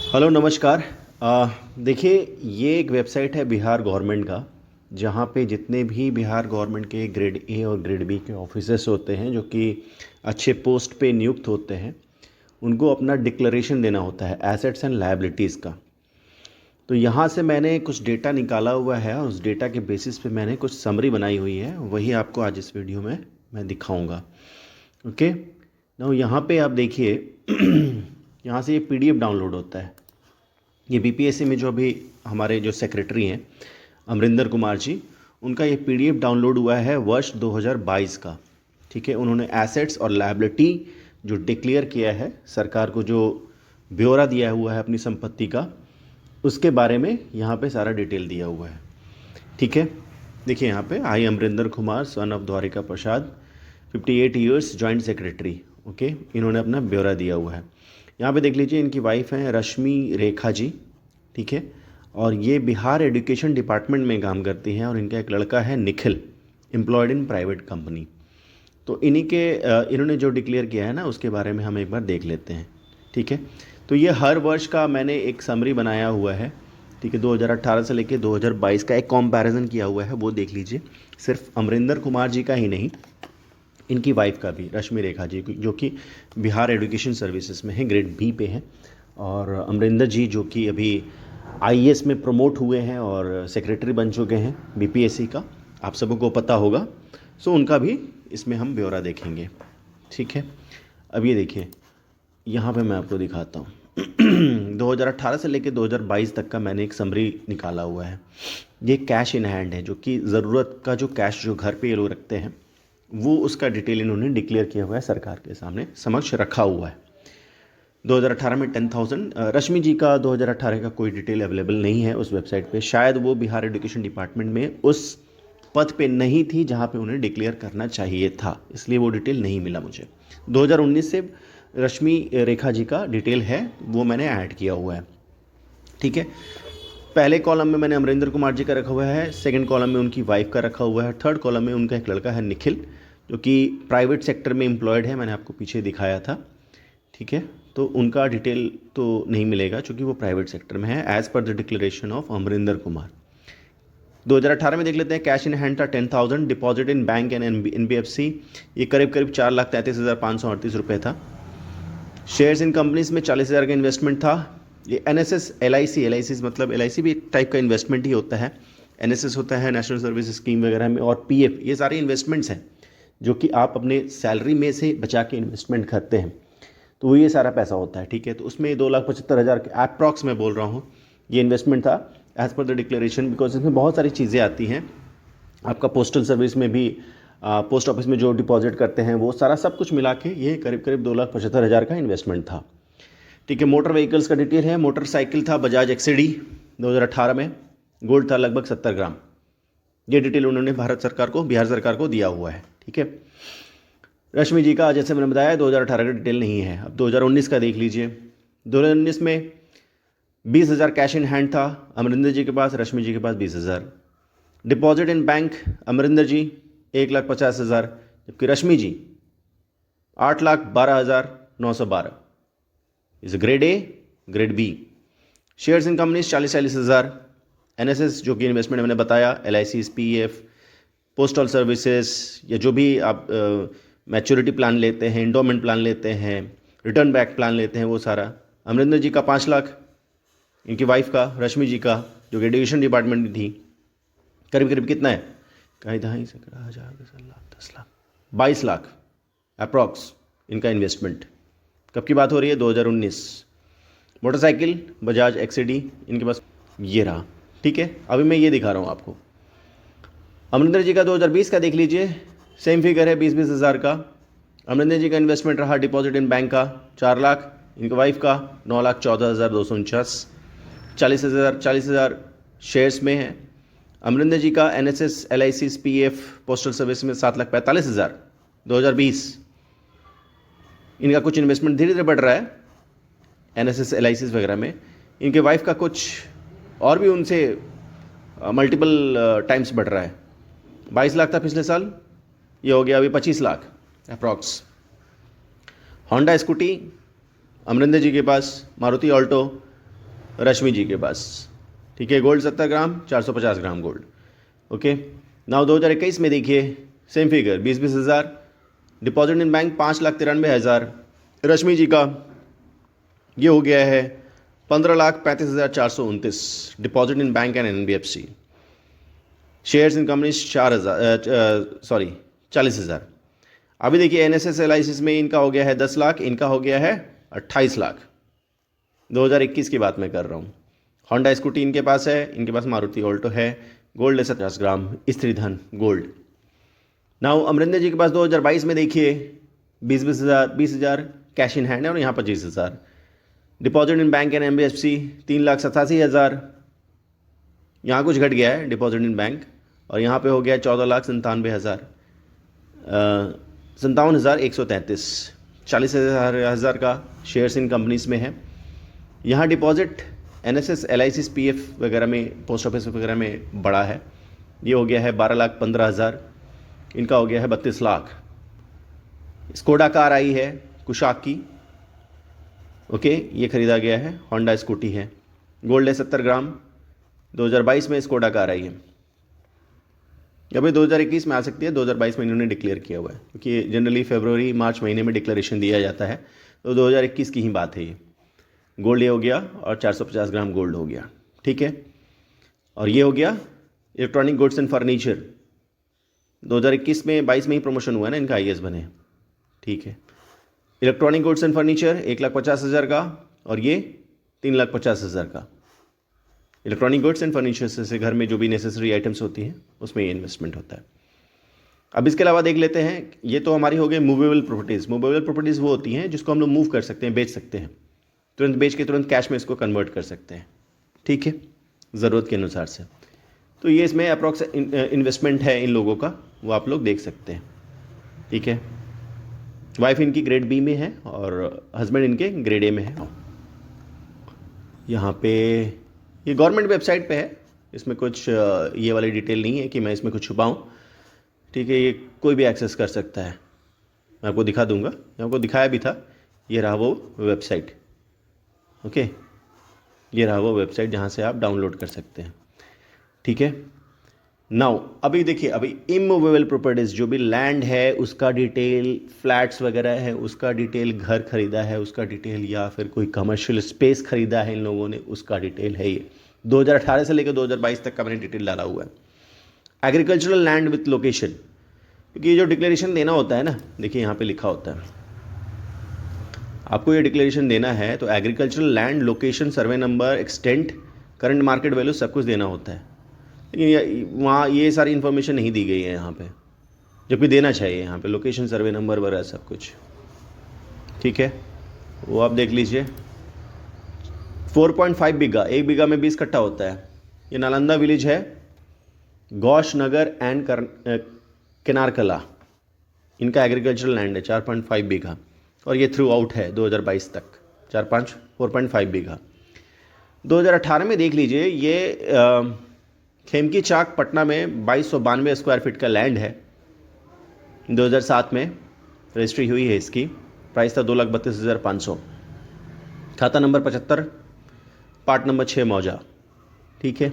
Hello नमस्कार। देखिए, ये एक वेबसाइट है बिहार गवर्नमेंट का, जहाँ पे जितने भी बिहार गवर्नमेंट के ग्रेड ए और ग्रेड बी के ऑफिसर्स होते हैं जो कि अच्छे पोस्ट पे नियुक्त होते हैं, उनको अपना डिक्लेरेशन देना होता है एसेट्स एंड लायबिलिटीज़ का। तो यहाँ से मैंने कुछ डेटा निकाला हुआ है और उस डेटा के बेसिस पे मैंने कुछ समरी बनाई हुई है, वही आपको आज इस वीडियो में मैं दिखाऊंगा। ओके, नाउ यहाँ पे आप देखिए यहाँ से ये पीडीएफ डाउनलोड होता है। ये बीपीएससी में जो अभी हमारे जो सेक्रेटरी हैं अमरिंदर कुमार जी, उनका ये पीडीएफ डाउनलोड हुआ है वर्ष 2022 का। ठीक है, उन्होंने एसेट्स और लायबिलिटी जो डिक्लेयर किया है, सरकार को जो ब्यौरा दिया हुआ है अपनी संपत्ति का, उसके बारे में यहाँ पे सारा डिटेल दिया हुआ है। ठीक है, देखिए यहाँ पे I Amarinder Kumar son of Dwarika Prasad 58 years joint secretary. Okay, इन्होंने अपना ब्यौरा दिया हुआ है। यहाँ पे देख लीजिए, इनकी वाइफ हैं रश्मि रेखा जी। ठीक है, और ये बिहार एजुकेशन डिपार्टमेंट में काम करती हैं और इनका एक लड़का है Nikhil, employed in private company. तो इन्होंने जो डिक्लेयर किया है ना, उसके बारे में हम एक बार देख लेते हैं। ठीक है, तो ये हर वर्ष का मैंने एक समरी बनाया हुआ है। ठीक है, 2018 से लेकर 2022 का एक कंपैरिजन किया हुआ है, वो देख लीजिए। सिर्फ अमरिंदर कुमार जी का ही नहीं, इनकी वाइफ का भी, रश्मि रेखा जी, जो कि बिहार एजुकेशन सर्विसेज में है, ग्रेड बी पे है। और अमरिंदर जी जो कि अभी आईएएस में प्रमोट हुए हैं और सेक्रेटरी बन चुके हैं बीपीएससी का, आप सबको को पता होगा। सो उनका भी इसमें हम ब्यौरा देखेंगे। ठीक है, अब ये देखिए, यहाँ पे मैं आपको दिखाता हूँ 2018 से लेकर 2022 तक का मैंने एक समरी निकाला हुआ है। ये कैश इन हैंड है, जो कि ज़रूरत का जो कैश जो घर पे ये लोग रखते हैं, वो उसका डिटेल इन्होंने डिक्लेयर किया हुआ है, सरकार के सामने समक्ष रखा हुआ है। 2018 में 10,000। रश्मि जी का 2018 का कोई डिटेल अवेलेबल नहीं है उस वेबसाइट पे, शायद वो बिहार एजुकेशन डिपार्टमेंट में उस पद पे नहीं थी जहाँ पे उन्हें डिक्लेयर करना चाहिए था, इसलिए वो डिटेल नहीं मिला मुझे। 2019 से रश्मि रेखा जी का डिटेल है, वो मैंने ऐड किया हुआ है। ठीक है, पहले कॉलम में मैंने अमरिंदर कुमार जी का रखा हुआ है, सेकंड कॉलम में उनकी वाइफ का रखा हुआ है, थर्ड कॉलम में उनका एक लड़का है निखिल, जो कि प्राइवेट सेक्टर में एम्प्लॉयड है, मैंने आपको पीछे दिखाया था। ठीक है, तो उनका डिटेल तो नहीं मिलेगा क्योंकि वो प्राइवेट सेक्टर में है, as per the declaration of Amarinder Kumar. 2018 में देख लेते हैं, कैश इन हैंड था 10,000, deposit in bank and NBFC, ये करीब करीब 4,33,538 रुपये था। शेयर्स इन कंपनीज में 40,000 का इन्वेस्टमेंट था। ये एनएसएस, एलआईसी मतलब एलआईसी भी एक टाइप का इन्वेस्टमेंट ही होता है। एनएसएस होता है नेशनल सर्विस स्कीम वगैरह में, और पीएफ, ये सारे इन्वेस्टमेंट्स हैं जो कि आप अपने सैलरी में से बचा के इन्वेस्टमेंट करते हैं, तो ये सारा पैसा होता है। ठीक है, तो उसमें 2,75,000 के अप्रॉक्स मैं बोल रहा हूँ, ये इन्वेस्टमेंट था as per the declaration, because इसमें बहुत सारी चीज़ें आती हैं। आपका पोस्टल सर्विस में भी, पोस्ट ऑफिस में जो डिपॉजिट करते हैं, वो सारा सब कुछ मिला के ये करीब करीब 2,75,000 का इन्वेस्टमेंट था। ठीक है, मोटर व्हीकल्स का डिटेल है, मोटरसाइकिल था बजाज एक्सीडी 2018 में, गोल्ड था लगभग 70 ग्राम। ये डिटेल उन्होंने भारत सरकार को, बिहार सरकार को दिया हुआ है। ठीक है, रश्मि जी का जैसे मैंने बताया 2018 का डिटेल नहीं है। अब 2019 का देख लीजिए। 2019 में 20,000 कैश इन हैंड था अमरिंदर जी के पास, रश्मि जी के पास 20,000। Deposit in bank Amarinder ji 1,50,000, जबकि Rashmi ji 8,12,912। Is grade A, grade B. Shares in companies 40,000। NSS जो कि इन्वेस्टमेंट मैंने बताया, एलआईसी, पीएफ, पोस्टल सर्विसेज, या जो भी आप मैच्योरिटी प्लान लेते हैं, इंडोमेंट प्लान लेते हैं, रिटर्न बैक प्लान लेते हैं, वो सारा। अमरिंदर जी का 5 लाख, इनकी वाइफ का, रश्मि जी का, जो कि एजुकेशन डिपार्टमेंट में थी, करीब करीब कितना है, कहीं 2,50,000, 10 लाख, 22 लाख अप्रॉक्स इनका इन्वेस्टमेंट। कब की बात हो रही है, 2019। मोटरसाइकिल बजाज एक्सीडी इनके पास ये रहा। ठीक है, अभी मैं ये दिखा रहा हूँ आपको। अमरिंदर जी का 2020 का देख लीजिए, सेम फिगर है 20,000 का। अमरिंदर जी का इन्वेस्टमेंट रहा डिपॉजिट इन बैंक का 4 लाख, इनके वाइफ का 9,14,249, 40,000 शेयर्स में है। अमरिंदर जी का NSS, LIC, PF, postal service में 7,45,000 2020। इनका कुछ इन्वेस्टमेंट धीरे धीरे बढ़ रहा है एनएसएस, एलआईसी वगैरह में। इनके वाइफ का कुछ और भी उनसे मल्टीपल टाइम्स बढ़ रहा है। 22 लाख था पिछले साल, ये हो गया अभी 25 lakh approx. Honda scooty Amarinder ji के पास, मारुति ऑल्टो रश्मि जी के पास। ठीक है, गोल्ड 70 ग्राम 450 ग्राम गोल्ड। ओके, नाउ 2021 में देखिए सेम फिगर 20-20 हज़ार। Deposit in bank 5,93,000। रश्मि जी का ये हो गया है 15,35,429 deposit in bank and NBFC। Shares in company 40,000। अभी देखिए NSS LIC में इनका हो गया है 10 लाख, इनका हो गया है 28 लाख। 2021 की बात मैं कर रहा हूँ। होंडा स्कूटी इनके पास है, इनके पास मारुति ऑल्टो है। गोल्ड है 50 ग्राम स्त्री धन गोल्ड। नाउ अमरिंदर जी के पास 2022 में देखिए 20,000 कैश इन हैंड है और यहाँ 25,000। Deposit in bank and NBFC 3,87,000। यहाँ कुछ घट गया है डिपॉजिट इन बैंक और यहाँ पे हो गया 14,97,000, 57,133। 40,000 का शेयर्स इन कंपनीज में है। यहाँ डिपॉजिट NSS LIC PF वगैरह में, पोस्ट ऑफिस वगैरह में बड़ा है। ये हो गया है 12,15,000, इनका हो गया है 32 लाख। स्कोडा कार आई है कुशाक की। ओके, ये खरीदा गया है। होंडा स्कूटी है। गोल्ड है 70 ग्राम। 2022 में स्कोडा कार आई है। अभी 2021 में आ सकती है, 2022 में इन्होंने डिक्लेयर किया हुआ है क्योंकि जनरली फरवरी मार्च महीने में डिक्लेरेशन दिया जाता है, तो 2021 की ही बात है ये। गोल्ड ये हो गया और 450 ग्राम गोल्ड हो गया। ठीक है, और ये हो गया इलेक्ट्रॉनिक गुड्स एंड फर्नीचर। 2021 में 22 में ही प्रमोशन हुआ है ना, इनका IAS बने। ठीक है, इलेक्ट्रॉनिक गुड्स एंड फर्नीचर 1,50,000 का और ये 3,50,000 का। इलेक्ट्रॉनिक गुड्स एंड फर्नीचर से घर में जो भी नेसेसरी आइटम्स होती हैं उसमें ये इन्वेस्टमेंट होता है। अब इसके अलावा देख लेते हैं, ये तो हमारी हो गई मूवेबल प्रॉपर्टीज़। मूवेबल प्रॉपर्टीज़ वो होती हैं जिसको हम लोग मूव कर सकते हैं, बेच सकते हैं, तुरंत बेच के तुरंत कैश में इसको कन्वर्ट कर सकते हैं। ठीक है, ज़रूरत के अनुसार से। तो ये इसमें अप्रॉक्स इन्वेस्टमेंट है इन लोगों का, वो आप लोग देख सकते हैं। ठीक है, वाइफ इनकी ग्रेड B में है और हस्बैंड इनके ग्रेड A में है। यहाँ पे ये गवर्नमेंट वेबसाइट पे है, इसमें कुछ ये वाली डिटेल नहीं है कि मैं इसमें कुछ छुपाऊँ। ठीक है, ये कोई भी एक्सेस कर सकता है। मैं आपको दिखा दूंगा, मैं आपको दिखाया भी था। ये रहा वो वेबसाइट। ओके, ये रहा वो वेबसाइट जहाँ से आप डाउनलोड कर सकते हैं। ठीक है, नाउ अभी देखिए, अभी इमूवेबल प्रॉपर्टीज़ जो भी लैंड है उसका डिटेल, फ्लैट्स वगैरह है उसका डिटेल, घर खरीदा है उसका डिटेल, या फिर कोई कमर्शियल स्पेस खरीदा है इन लोगों ने उसका डिटेल है। ये 2018 से लेकर 2022 तक का मैंने डिटेल डाला हुआ है। एग्रीकल्चरल लैंड विथ लोकेशन, क्योंकि ये जो डिक्लेरेशन देना होता है ना, देखिए यहाँ पे लिखा होता है आपको ये डिक्लेरेशन देना है, तो agricultural land, location, survey number, extent, current market value सब कुछ देना होता है। लेकिन वहाँ ये सारी इन्फॉर्मेशन नहीं दी गई है यहाँ पे, जबकि देना चाहिए यहाँ पे लोकेशन, सर्वे नंबर वगैरह सब कुछ। ठीक है, वो आप देख लीजिए। 4.5 बीघा, 1 बीघा में 20 कट्ठा होता है। ये नालंदा विलेज है, गौश नगर एंड किनारकला, इनका एग्रीकल्चरल लैंड है 4.5 बीघा और ये थ्रू आउट है 2022 तक 4.5 बीघा। 2018 में देख लीजिए, ये खेमकी चाक पटना में 2292 स्क्वायर फीट का लैंड है। 2007 में रजिस्ट्री हुई है इसकी, प्राइस था 2,32,500। खाता नंबर 75, पार्ट नंबर 6 मौजा। ठीक है,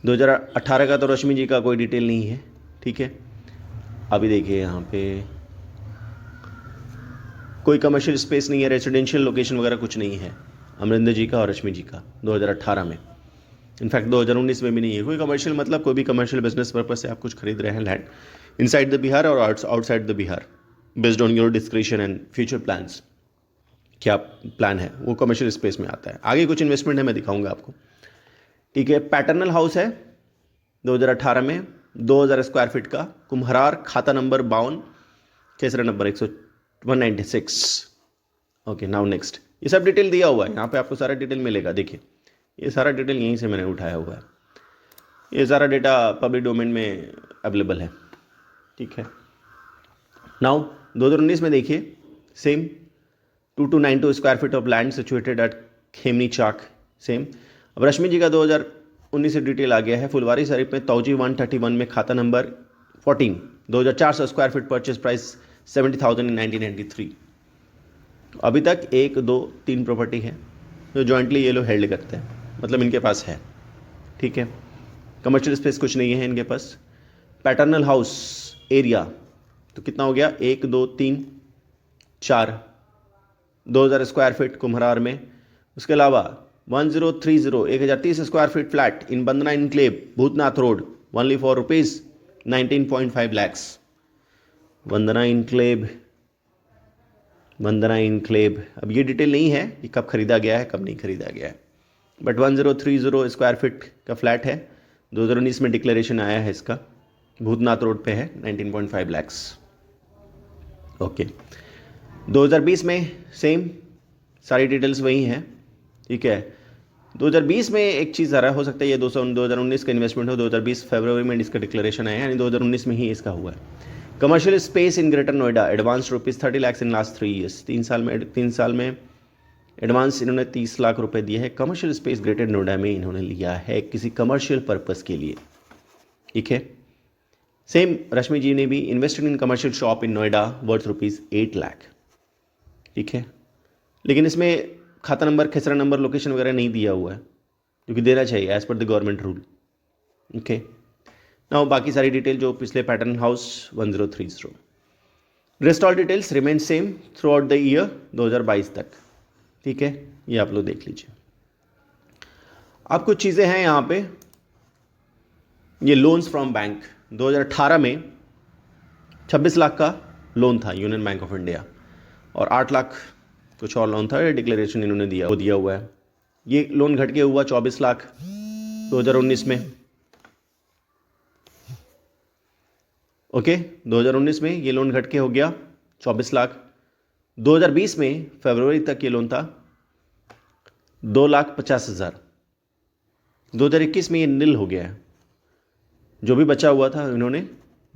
2018 का तो रश्मि जी का कोई डिटेल नहीं है। ठीक है, अभी देखिए यहाँ पे कोई कमर्शियल स्पेस नहीं है, रेजिडेंशियल लोकेशन वगैरह कुछ नहीं है अमरिंदर जी का और रश्मि जी का 2018 में। इनफैक्ट 2019 में भी नहीं है कोई कमर्शियल, मतलब कोई भी कमर्शियल बिजनेस पर्पस से आप कुछ खरीद रहे हैं लैंड इनसाइड द बिहार और outside the Bihar, based on your description and future plans, क्या प्लान है वो कमर्शियल स्पेस में आता है। आगे कुछ इन्वेस्टमेंट है, मैं दिखाऊंगा आपको। ठीक है, पैटर्नल हाउस है 2018 में 2000 स्क्वायर फीट का, कुम्हरार, खाता नंबर 52, खेसरा नंबर 196। Okay, now next. ये सब डिटेल दिया हुआ है यहाँ पे, आपको सारा डिटेल मिलेगा। देखिए ये सारा डिटेल यहीं से मैंने उठाया हुआ है, ये सारा डेटा पब्लिक डोमेन में अवेलेबल है। ठीक है, नाउ 2019 में देखिए same 2292 square feet of land situated at Khemni Chak same. अब रश्मि जी का 2019 से डिटेल आ गया है। फुलवारी शरीफ में तौजी 131 में खाता number 14, 2400 square feet, purchase price 70,000 इन 1993। अभी तक 1, 2, 3 प्रॉपर्टी है। जो जॉइंटली ये लोग हेल्ड करते हैं, मतलब इनके पास है, ठीक है। कमर्शियल स्पेस कुछ नहीं है इनके पास। पैटर्नल हाउस एरिया तो कितना हो गया, 1 2 3 4, 2000 स्क्वायर फीट कुम्हरार में। उसके अलावा 1030 square feet flat in Bandana enclave Bhootnath road only for rupees 19.5 lakhs. Vandana enclave, अब ये डिटेल नहीं है कि कब खरीदा गया है कब नहीं खरीदा गया है, बट 1030 स्क्वायर फीट का फ्लैट है, 2019 में डिक्लेरेशन आया है इसका, भूतनाथ रोड पे है, 19.5 लैक्स। ओके, 2020 में सेम सारी डिटेल्स वही हैं, ठीक है। 2020 में एक चीज़ ज़रा हो सकता है ये 2019 का इन्वेस्टमेंट हो, 2020 फरवरी में इसका डिक्लेरेशन आया है, यानी 2019 में ही इसका हुआ है। Commercial space in greater Noida advance rupees 30 lakh in last 3 years, 3 साल में एडवांस इन्होंने 30 लाख रुपए दिए हैं। कमर्शियल स्पेस ग्रेटर नोएडा में इन्होंने लिया है किसी कमर्शियल पर्पस के लिए, ठीक है। सेम रश्मि जी ने भी invested in commercial shop in Noida worth rupees 8 lakh, ठीक है। लेकिन इसमें खाता नंबर, खेसरा नंबर, लोकेशन वगैरह नहीं दिया हुआ है, जो कि देना चाहिए as per the government rule, okay. Now बाकी सारी डिटेल जो पिछले pattern house 1030, rest all details remain same throughout the year 2022 तक, ठीक है। ये आप लोग देख लीजिए। अब कुछ चीज़ें हैं यहाँ पे, ये लोन्स फ्रॉम बैंक 2018 में 26 लाख का लोन था यूनियन बैंक ऑफ इंडिया, और 8 लाख कुछ और लोन था, ये डिक्लेरेशन इन्होंने दिया हुआ है। ये लोन घट के हुआ 24 लाख 2019 में, ओके। 2019 में ये लोन घट के हो गया 24 लाख। 2020 में फरवरी तक ये लोन था 2,50,000। 2021 में ये नील हो गया है, जो भी बचा हुआ था इन्होंने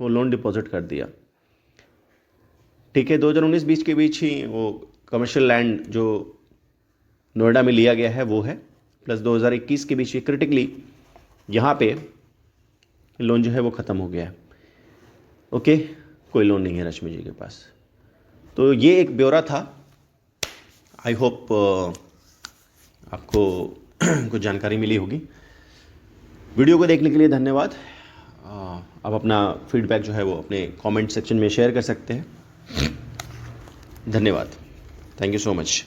वो लोन डिपॉजिट कर दिया, ठीक है। 2019-20 के बीच ही वो कमर्शियल लैंड जो नोएडा में लिया गया है वो है, प्लस 2021 के बीच ये क्रिटिकली यहाँ पे लोन जो है वो ख़त्म हो गया है, ओके। कोई लोन नहीं है रश्मि जी के पास। तो ये एक ब्यौरा था, आई होप आपको कुछ जानकारी मिली होगी। वीडियो को देखने के लिए धन्यवाद। आप अपना फीडबैक जो है वो अपने कमेंट सेक्शन में शेयर कर सकते हैं। धन्यवाद, थैंक यू सो मच।